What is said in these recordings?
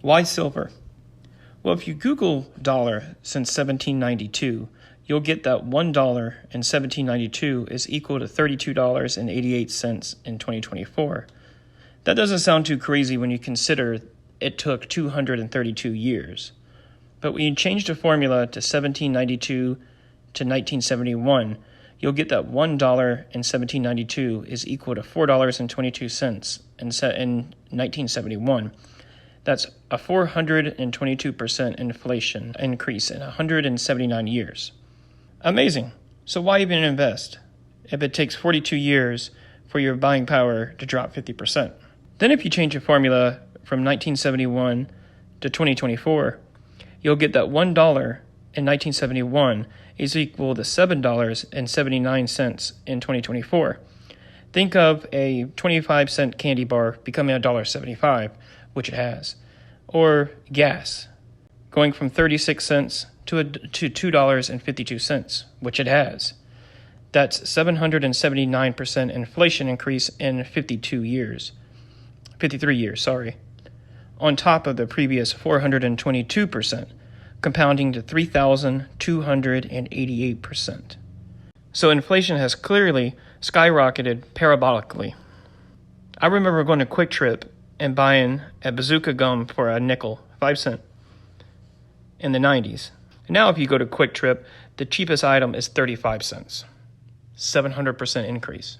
Why silver? Well, if you Google dollar since 1792, you'll get that $1 in 1792 is equal to $32.88 in 2024. That doesn't sound too crazy when you consider it took 232 years. But when you change the formula to 1792 to 1971, you'll get that $1 in 1792 is equal to $4.22 in 1971. That's a 422% inflation increase in 179 years. Amazing. So why even invest if it takes 42 years for your buying power to drop 50%? Then if you change your formula from 1971 to 2024, you'll get that $1 in 1971 is equal to $7.79 in 2024. Think of a 25-cent candy bar becoming $1.75, which it has, or gas going from 36 cents to $2.52, which it has. That's 779% inflation increase in 53 years, on top of the previous 422%, compounding to 3,288%. So inflation has clearly skyrocketed parabolically. I remember going to Quick Trip and buying a bazooka gum for a nickel, 5 cents, in the 90s. And now if you go to Quick Trip, the cheapest item is 35 cents. 700% increase.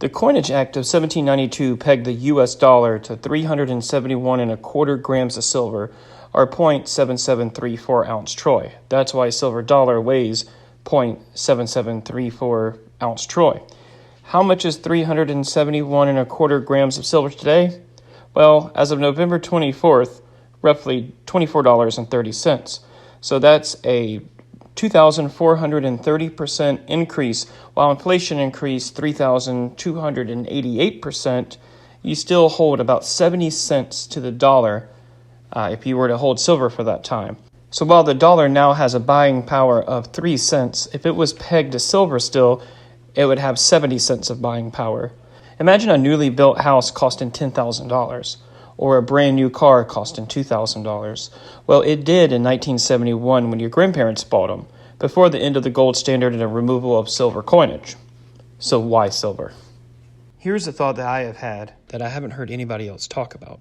The Coinage Act of 1792 pegged the U.S. dollar to 371.25 grams of silver, or 0.7734 ounce troy. That's why silver dollar weighs 0.7734 ounce troy. How much is 371.25 grams of silver today? Well, as of November 24th, roughly $24.30. So that's a 2,430% increase. While inflation increased 3,288%, you still hold about 70 cents to the dollar if you were to hold silver for that time. So while the dollar now has a buying power of 3 cents, if it was pegged to silver still, it would have 70 cents of buying power. Imagine a newly built house costing $10,000, or a brand new car costing $2,000. Well, it did in 1971 when your grandparents bought them, before the end of the gold standard and the removal of silver coinage. So why silver? Here's a thought that I have had that I haven't heard anybody else talk about.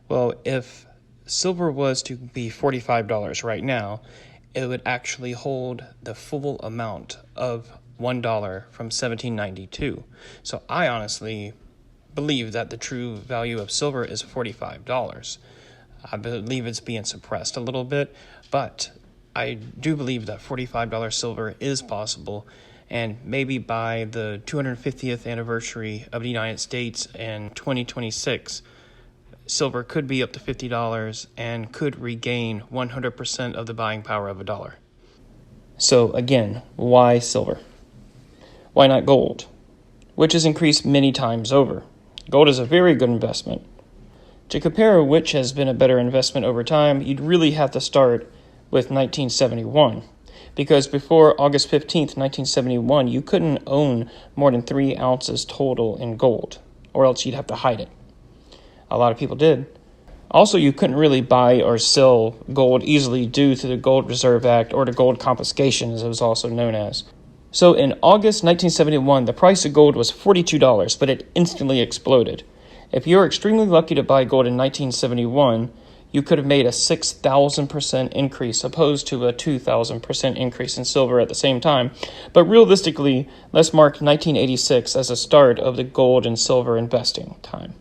Well, if silver was to be $45 right now, it would actually hold the full amount of $1 from 1792. So I honestly believe that the true value of silver is $45. I believe it's being suppressed a little bit, but I do believe that $45 silver is possible, and maybe by the 250th anniversary of the United States in 2026, silver could be up to $50 and could regain 100% of the buying power of a dollar. So again, why silver? Why not gold, which has increased many times over? Gold is a very good investment. To compare which has been a better investment over time, you'd really have to start with 1971, because before August 15th, 1971, you couldn't own more than 3 ounces total in gold, or else you'd have to hide it. A lot of people did. Also, you couldn't really buy or sell gold easily due to the Gold Reserve Act, or the gold confiscation, as it was also known as. So in August 1971, the price of gold was $42, but it instantly exploded. If you're extremely lucky to buy gold in 1971, you could have made a 6,000% increase, opposed to a 2,000% increase in silver at the same time. But realistically, let's mark 1986 as a start of the gold and silver investing time.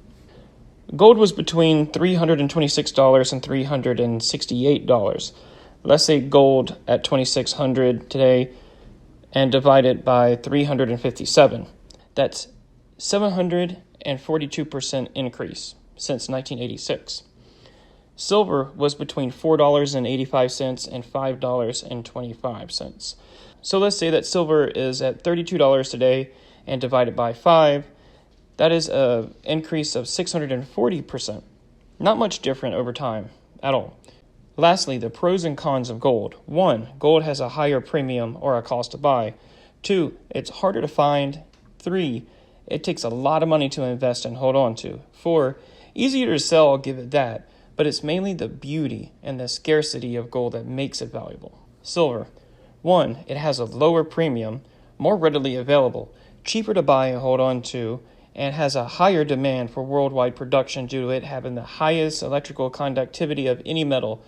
Gold was between $326 and $368. Let's say gold at $2,600 today, and divide it by 357. That's 742% increase since 1986. Silver was between $4.85 and $5.25. So let's say that silver is at $32 today and divided by 5. That is an increase of 640%. Not much different over time at all. Lastly, the pros and cons of gold. 1, gold has a higher premium or a cost to buy. 2, it's harder to find. 3, it takes a lot of money to invest and hold on to. 4, easier to sell, I'll give it that. but it's mainly the beauty and the scarcity of gold that makes it valuable. Silver. 1. It has a lower premium, more readily available, cheaper to buy and hold on to, and has a higher demand for worldwide production due to it having the highest electrical conductivity of any metal.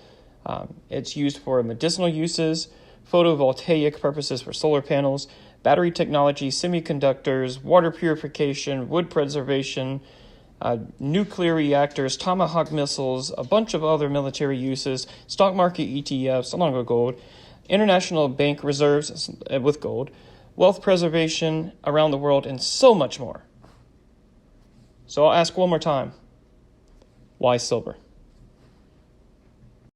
It's used for medicinal uses, photovoltaic purposes for solar panels, battery technology, semiconductors, water purification, wood preservation, nuclear reactors, Tomahawk missiles, a bunch of other military uses, stock market ETFs along with gold, international bank reserves with gold, wealth preservation around the world, and so much more. So I'll ask one more time, why silver?